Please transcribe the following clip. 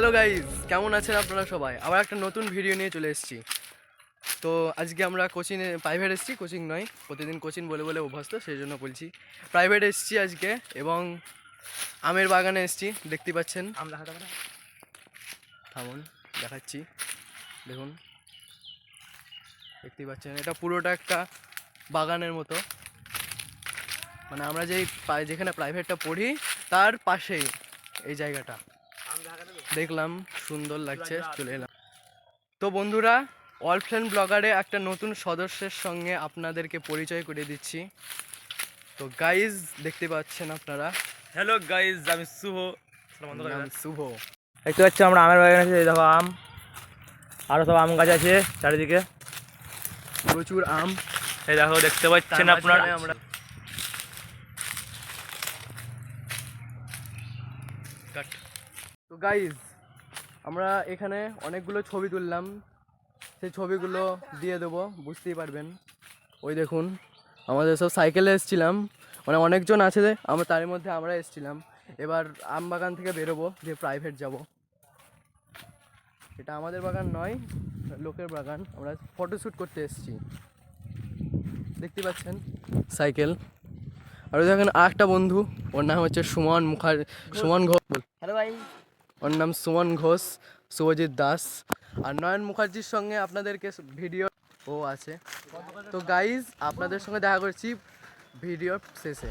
Hello guys, কেমন আছেন আপনারা সবাই? আবার একটা নতুন ভিডিও নিয়ে চলে এসেছি। তো আজকে আমরা কোচিংয়ে প্রাইভেট এসেছি, কোচিং নয়, প্রতিদিন কোচিং বলে বলে অভ্যস্ত, সেই জন্য বলছি প্রাইভেট এসেছি আজকে। এবং আমের বাগানে এসেছি, দেখতে পাচ্ছেন। থামুন, দেখাচ্ছি, দেখুন, দেখতে পাচ্ছেন এটা পুরোটা একটা বাগানের মতো। মানে আমরা যেখানে প্রাইভেটটা পড়ি তার পাশেই এই জায়গাটা। দেখলাম সুন্দর লাগছে, চলে এলাম। তো বন্ধুরা, অল ফ্রেন্ড ব্লগারে একটা নতুন সদস্যের সঙ্গে আপনাদেরকে পরিচয় করে দিচ্ছি। তো গাইজ দেখতে পাচ্ছেন আপনারা, হ্যালো গাইজ, আমি শুভ। নাম শুভ। দেখতে পাচ্ছি আমরা আমের বাগান আছে, এই দেখো আম, আরো সব আম গাছ আছে চারিদিকে, প্রচুর আম। এই দেখো দেখতে পাচ্ছেন আপনারা। আমরা তো গাইজ আমরা এখানে অনেকগুলো ছবি তুললাম, সেই ছবিগুলো দিয়ে দেবো, বুঝতেই পারবেন। ওই দেখুন, আমাদের সব সাইকেলে এসেছিলাম, মানে অনেকজন আছে, আমরা তার মধ্যে আমরা এসেছিলাম। এবার আম বাগান থেকে বেরোবো, যে প্রাইভেট যাব। এটা আমাদের বাগান নয়, লোকের বাগান। আমরা ফটোশ্যুট করতে এসেছি, দেখতে পাচ্ছেন সাইকেল। আর ওই দেখেন আর একটা বন্ধু, ওর নাম হচ্ছে সুমন ঘোষ। হ্যালো ভাই, ওর নাম সুমন ঘোষ, শুভজিৎ দাস। আর নয়ন মুখার্জির সঙ্গে আপনাদেরকে ভিডিও ও আছে। তো গাইজ আপনাদের সঙ্গে দেখা করছি ভিডিওর শেষে।